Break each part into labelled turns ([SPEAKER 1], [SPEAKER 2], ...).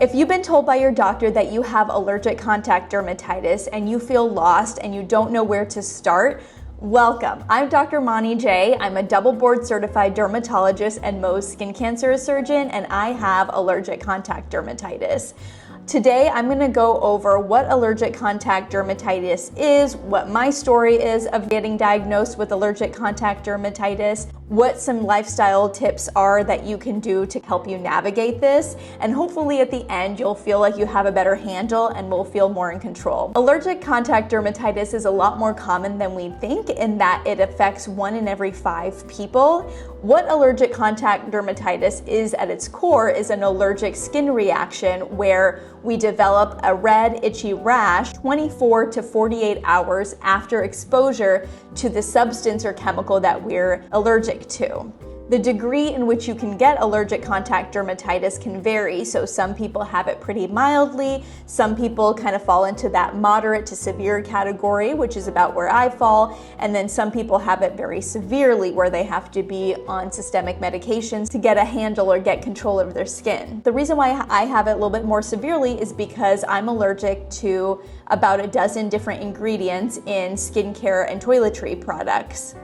[SPEAKER 1] If you've been told by your doctor that you have allergic contact dermatitis and you feel lost and you don't know where to start, welcome. I'm Dr. Mani J. I'm a double board certified dermatologist and Mohs skin cancer surgeon, and I have allergic contact dermatitis. Today, I'm going to go over what allergic contact dermatitis is, what my story is of getting diagnosed with allergic contact dermatitis, what some lifestyle tips are that you can do to help you navigate this, and hopefully at the end, you'll feel like you have a better handle and will feel more in control. Allergic contact dermatitis is a lot more common than we think in that it affects 1 in every 5 people. What allergic contact dermatitis is at its core is an allergic skin reaction where we develop a red, itchy rash 24 to 48 hours after exposure to the substance or chemical that we're allergic to. The degree in which you can get allergic contact dermatitis can vary, so some people have it pretty mildly, some people kind of fall into that moderate to severe category, which is about where I fall, and then some people have it very severely where they have to be on systemic medications to get a handle or get control of their skin. The reason why I have it a little bit more severely is because I'm allergic to about a dozen different ingredients in skincare and toiletry products.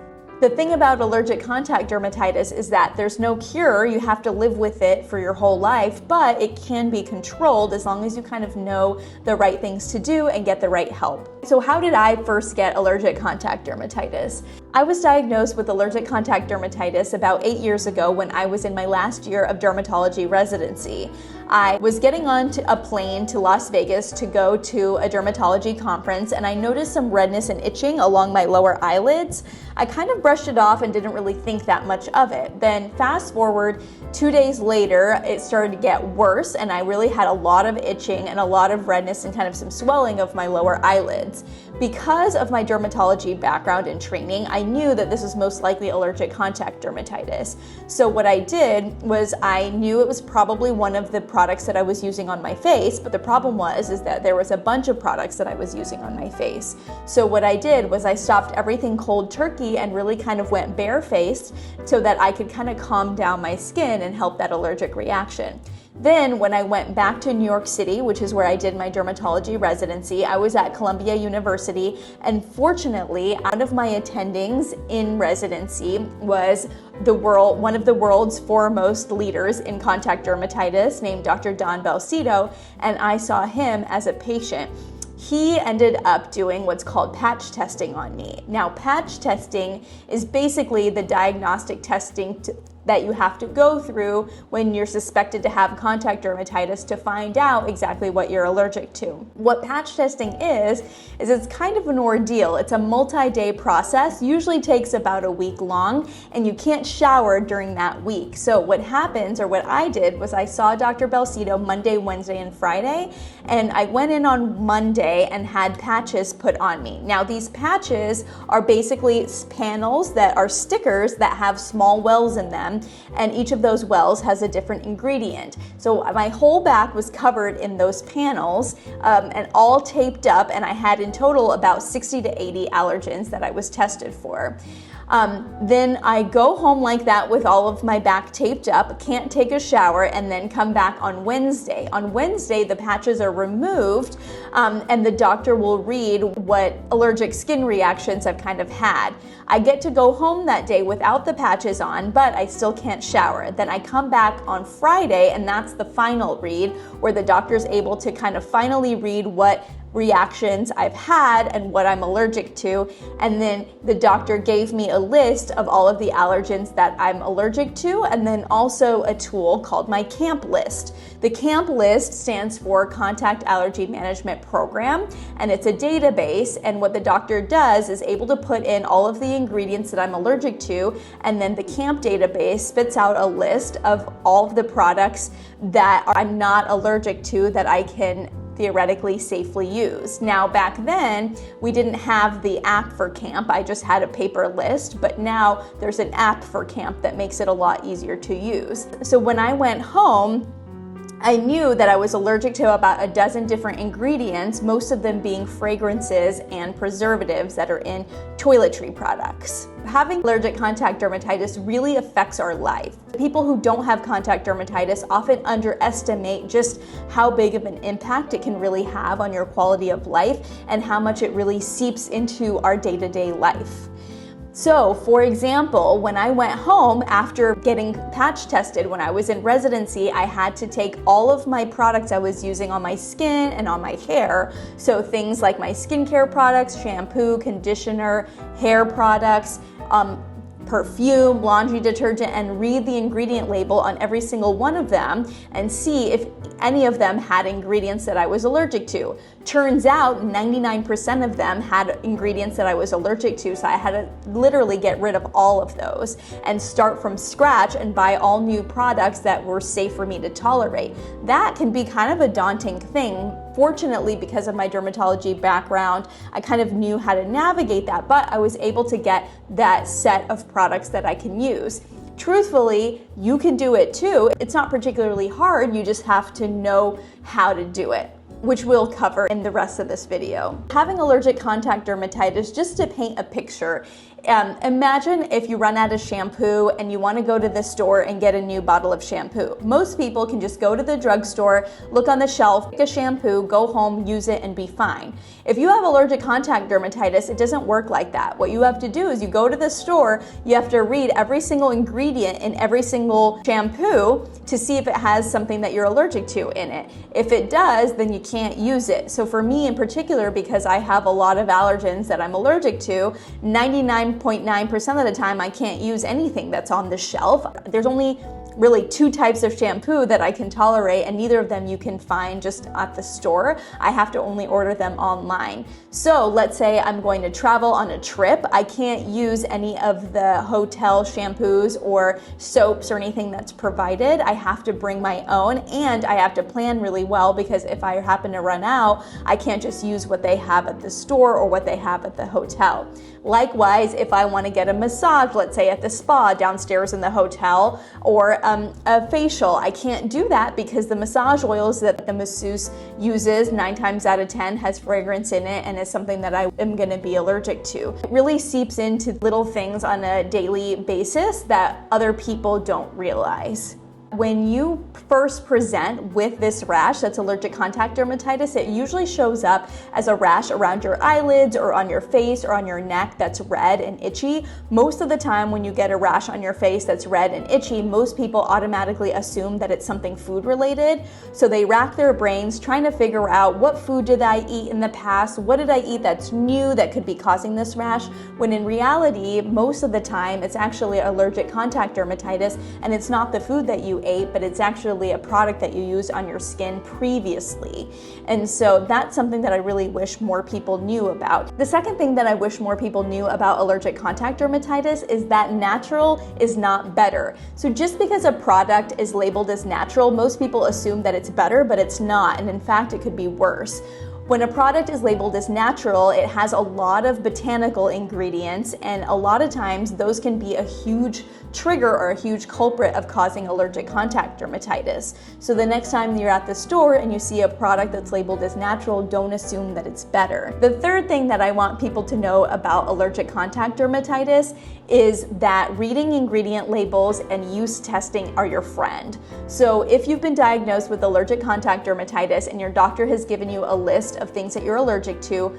[SPEAKER 1] The thing about allergic contact dermatitis is that there's no cure. You have to live with it for your whole life, but it can be controlled as long as you kind of know the right things to do and get the right help. So how did I first get allergic contact dermatitis? I was diagnosed with allergic contact dermatitis about 8 years ago when I was in my last year of dermatology residency. I was getting on a plane to Las Vegas to go to a dermatology conference, and I noticed some redness and itching along my lower eyelids. I kind of brushed it off and didn't really think that much of it. Then fast forward 2 days later, it started to get worse, and I really had a lot of itching and a lot of redness and kind of some swelling of my lower eyelids. Because of my dermatology background and training, I knew that this was most likely allergic contact dermatitis. So what I did was I knew it was probably one of the products that I was using on my face, but the problem is that there was a bunch of products that I was using on my face. So what I did was I stopped everything cold turkey and really kind of went barefaced so that I could kind of calm down my skin and help that allergic reaction. Then when I went back to New York City, which is where I did my dermatology residency, I was at Columbia University, and fortunately, out of my attendings in residency was one of the world's foremost leaders in contact dermatitis named Dr. Don Balsito, and I saw him as a patient. He ended up doing what's called patch testing on me. Now, patch testing is basically the diagnostic testing that you have to go through when you're suspected to have contact dermatitis to find out exactly what you're allergic to. What patch testing is it's kind of an ordeal. It's a multi-day process, usually takes about a week long, and you can't shower during that week. So what happens, or what I did, was I saw Dr. Balsito Monday, Wednesday, and Friday, and I went in on Monday and had patches put on me. Now, these patches are basically panels that are stickers that have small wells in them, and each of those wells has a different ingredient. So my whole back was covered in those panels and all taped up, and I had in total about 60 to 80 allergens that I was tested for. Then I go home like that with all of my back taped up, can't take a shower, and then come back on Wednesday. On Wednesday, the patches are removed, and the doctor will read what allergic skin reactions I've kind of had. I get to go home that day without the patches on, but I still can't shower. Then I come back on Friday, and that's the final read, where the doctor's able to kind of finally read what reactions I've had and what I'm allergic to, and then the doctor gave me a list of all of the allergens that I'm allergic to, and then also a tool called my CAMP list. The CAMP list stands for Contact Allergy Management Program, and it's a database, and what the doctor does is able to put in all of the ingredients that I'm allergic to, and then the CAMP database spits out a list of all of the products that I'm not allergic to that I can theoretically safely use. Now, back then, we didn't have the app for CAMP. I just had a paper list, but now there's an app for CAMP that makes it a lot easier to use. So when I went home, I knew that I was allergic to about a dozen different ingredients, most of them being fragrances and preservatives that are in toiletry products. Having allergic contact dermatitis really affects our life. People who don't have contact dermatitis often underestimate just how big of an impact it can really have on your quality of life and how much it really seeps into our day-to-day life. So, for example, when I went home after getting patch tested when I was in residency, I had to take all of my products I was using on my skin and on my hair. So things like my skincare products, shampoo, conditioner, hair products, perfume, laundry detergent, and read the ingredient label on every single one of them and see if any of them had ingredients that I was allergic to. Turns out 99% of them had ingredients that I was allergic to, so I had to literally get rid of all of those and start from scratch and buy all new products that were safe for me to tolerate. That can be kind of a daunting thing. Fortunately, because of my dermatology background, I kind of knew how to navigate that, but I was able to get that set of products that I can use. Truthfully, you can do it too. It's not particularly hard, you just have to know how to do it, which we'll cover in the rest of this video. Having allergic contact dermatitis, just to paint a picture, imagine if you run out of shampoo and you want to go to the store and get a new bottle of shampoo. Most people can just go to the drugstore, look on the shelf, pick a shampoo, go home, use it, and be fine. If you have allergic contact dermatitis, it doesn't work like that. What you have to do is you go to the store, you have to read every single ingredient in every single shampoo to see if it has something that you're allergic to in it. If it does, then you can't use it. So for me in particular, because I have a lot of allergens that I'm allergic to, 99.9% of the time I can't use anything that's on the shelf. There's only really two types of shampoo that I can tolerate, and neither of them you can find just at the store. I have to only order them online. So let's say I'm going to travel on a trip. I can't use any of the hotel shampoos or soaps or anything that's provided. I have to bring my own, and I have to plan really well, because if I happen to run out, I can't just use what they have at the store or what they have at the hotel. Likewise, if I want to get a massage, let's say at the spa downstairs in the hotel, or a facial, I can't do that because the massage oils that the masseuse uses 9 times out of 10 has fragrance in it and is something that I am going to be allergic to. It really seeps into little things on a daily basis that other people don't realize. When you first present with this rash that's allergic contact dermatitis, it usually shows up as a rash around your eyelids or on your face or on your neck that's red and itchy. Most of the time when you get a rash on your face that's red and itchy, most people automatically assume that it's something food related. So they rack their brains trying to figure out, what food did I eat in the past? What did I eat that's new that could be causing this rash? When in reality, most of the time it's actually allergic contact dermatitis, and it's not the food that you ate, but it's actually a product that you used on your skin previously. And so that's something that I really wish more people knew about. The second thing that I wish more people knew about allergic contact dermatitis is that natural is not better. So just because a product is labeled as natural, most people assume that it's better, but it's not. And in fact, it could be worse. When a product is labeled as natural, it has a lot of botanical ingredients, and a lot of times those can be a huge trigger or a huge culprit of causing allergic contact dermatitis. So the next time you're at the store and you see a product that's labeled as natural, don't assume that it's better. The third thing that I want people to know about allergic contact dermatitis is that reading ingredient labels and use testing are your friend. So if you've been diagnosed with allergic contact dermatitis and your doctor has given you a list of things that you're allergic to,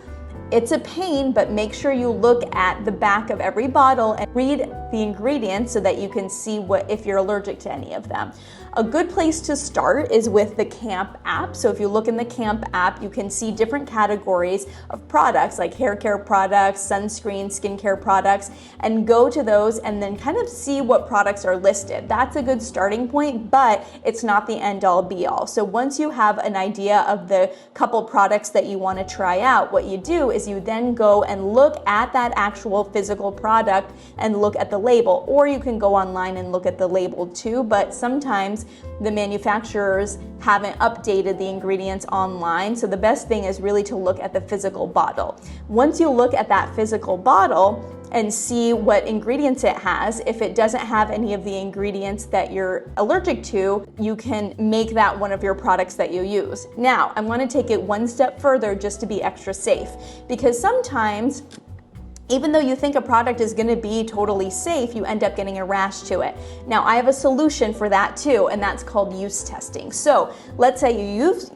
[SPEAKER 1] it's a pain, but make sure you look at the back of every bottle and read the ingredients so that you can see if you're allergic to any of them. A good place to start is with the CAMP app. So if you look in the CAMP app, you can see different categories of products like hair care products, sunscreen, skincare products, and go to those and then kind of see what products are listed. That's a good starting point, but it's not the end all be all. So once you have an idea of the couple products that you want to try out, what you do is you then go and look at that actual physical product and look at the label, or you can go online and look at the label too, but sometimes sometimes the manufacturers haven't updated the ingredients online. So the best thing is really to look at the physical bottle. Once you look at that physical bottle and see what ingredients it has, if it doesn't have any of the ingredients that you're allergic to, you can make that one of your products that you use. Now, I want to take it one step further just to be extra safe, because sometimes even though you think a product is going to be totally safe, you end up getting a rash to it. Now, I have a solution for that too, and that's called use testing. So let's say you've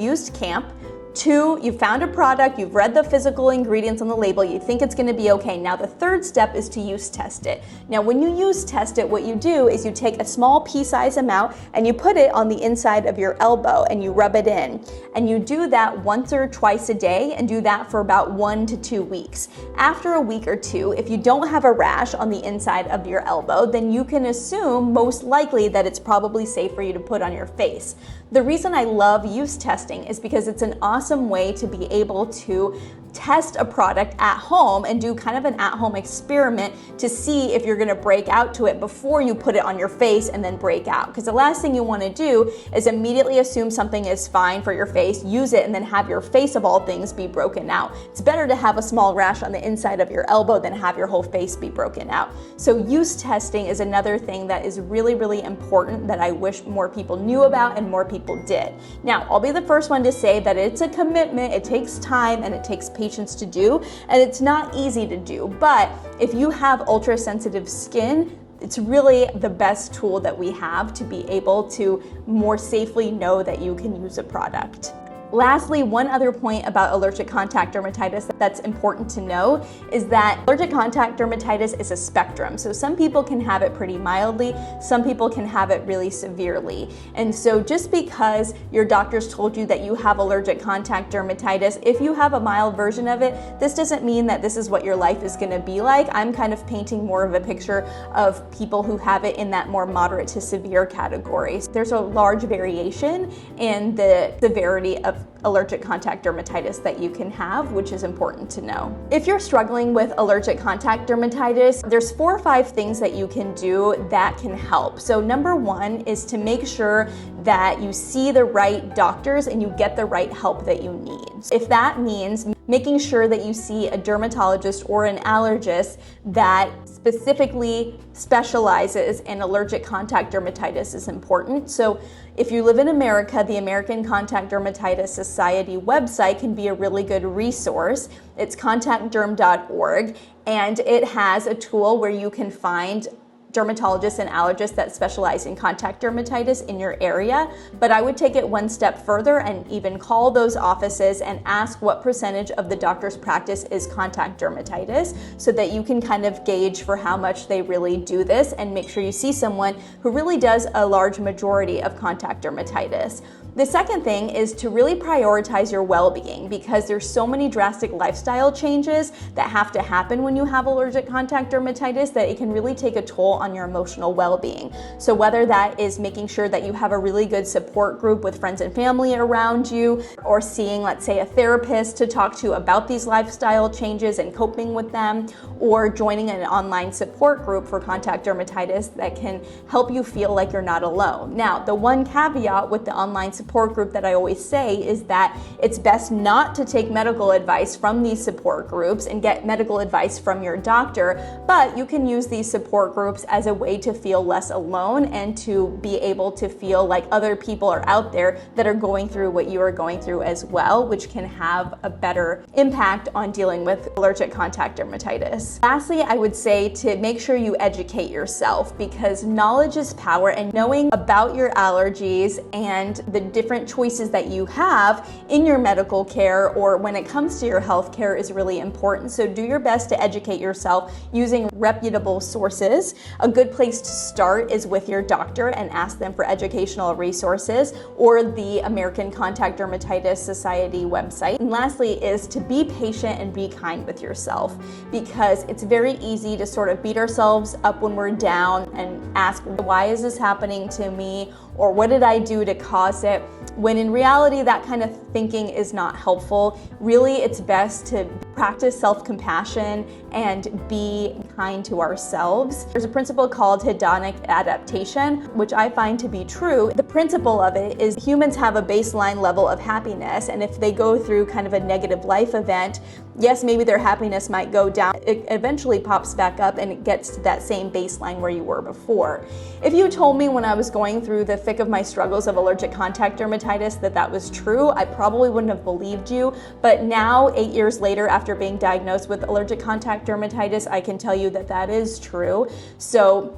[SPEAKER 1] used Camp. 2, you've found a product, you've read the physical ingredients on the label, you think it's gonna be okay. Now the third step is to use test it. Now when you use test it, what you do is you take a small pea-sized amount and you put it on the inside of your elbow and you rub it in. And you do that once or twice a day and do that for about 1 to 2 weeks. After a week or two, if you don't have a rash on the inside of your elbow, then you can assume most likely that it's probably safe for you to put on your face. The reason I love use testing is because it's an awesome way to be able to test a product at home and do kind of an at-home experiment to see if you're gonna break out to it before you put it on your face and then break out. Because the last thing you wanna do is immediately assume something is fine for your face, use it, and then have your face of all things be broken out. It's better to have a small rash on the inside of your elbow than have your whole face be broken out. So use testing is another thing that is really, really important that I wish more people knew about and more people did. Now, I'll be the first one to say that it's a commitment, it takes time, and it takes patience to do, and it's not easy to do. But if you have ultra sensitive skin, it's really the best tool that we have to be able to more safely know that you can use a product. Lastly, one other point about allergic contact dermatitis that's important to know is that allergic contact dermatitis is a spectrum. So some people can have it pretty mildly, some people can have it really severely. And so just because your doctor's told you that you have allergic contact dermatitis, if you have a mild version of it, this doesn't mean that this is what your life is gonna be like. I'm kind of painting more of a picture of people who have it in that more moderate to severe category. There's a large variation in the severity of allergic contact dermatitis that you can have, which is important to know. If you're struggling with allergic contact dermatitis, there's 4 or 5 things that you can do that can help. So number 1 is to make sure that you see the right doctors and you get the right help that you need. If that means making sure that you see a dermatologist or an allergist that specifically specializes in allergic contact dermatitis is important. So if you live in America, the American Contact Dermatitis Society website can be a really good resource. It's contactderm.org, and it has a tool where you can find dermatologists and allergists that specialize in contact dermatitis in your area. But I would take it one step further and even call those offices and ask what percentage of the doctor's practice is contact dermatitis, so that you can kind of gauge for how much they really do this and make sure you see someone who really does a large majority of contact dermatitis. The second thing is to really prioritize your well-being, because there's so many drastic lifestyle changes that have to happen when you have allergic contact dermatitis that it can really take a toll on your emotional well-being. So whether that is making sure that you have a really good support group with friends and family around you, or seeing, let's say, a therapist to talk to about these lifestyle changes and coping with them, or joining an online support group for contact dermatitis that can help you feel like you're not alone. Now, the one caveat with the online support group that I always say is that it's best not to take medical advice from these support groups and get medical advice from your doctor, but you can use these support groups as a way to feel less alone and to be able to feel like other people are out there that are going through what you are going through as well, which can have a better impact on dealing with allergic contact dermatitis. Lastly, I would say to make sure you educate yourself, because knowledge is power, and knowing about your allergies and the different choices that you have in your medical care or when it comes to your health care is really important. So do your best to educate yourself using reputable sources. A good place to start is with your doctor and ask them for educational resources, or the American Contact Dermatitis Society website. And lastly is to be patient and be kind with yourself, because it's very easy to sort of beat ourselves up when we're down and ask, why is this happening to me? Or what did I do to cause it? When in reality, that kind of thinking is not helpful. Really, it's best to practice self-compassion and be kind to ourselves. There's a principle called hedonic adaptation, which I find to be true. The principle of it is humans have a baseline level of happiness, and if they go through kind of a negative life event, yes, maybe their happiness might go down. It eventually pops back up and it gets to that same baseline where you were before. If you told me when I was going through the thick of my struggles of allergic contact dermatitis that was true, I probably wouldn't have believed you. But now, 8 years later, after being diagnosed with allergic contact dermatitis, I can tell you that is true. So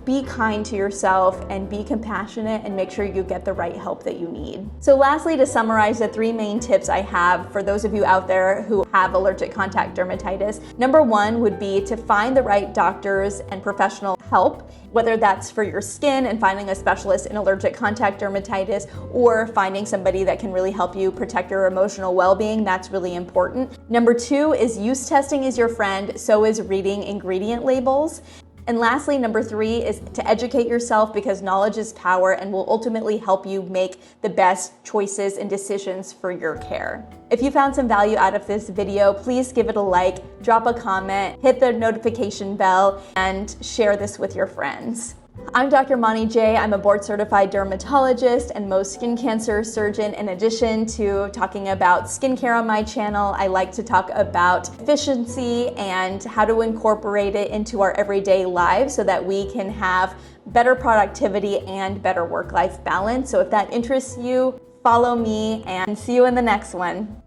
[SPEAKER 1] be kind to yourself and be compassionate and make sure you get the right help that you need. So lastly, to summarize the 3 main tips I have for those of you out there who have allergic contact dermatitis. Number 1 would be to find the right doctors and professional help, whether that's for your skin and finding a specialist in allergic contact dermatitis, or finding somebody that can really help you protect your emotional well-being. That's really important. Number 2 is use testing is your friend, so is reading ingredient labels. And lastly, number 3 is to educate yourself, because knowledge is power and will ultimately help you make the best choices and decisions for your care. If you found some value out of this video, please give it a like, drop a comment, hit the notification bell, and share this with your friends. I'm Dr. Mani J. I'm a board-certified dermatologist and Mohs skin cancer surgeon. In addition to talking about skincare on my channel, I like to talk about efficiency and how to incorporate it into our everyday lives so that we can have better productivity and better work-life balance. So if that interests you, follow me and see you in the next one.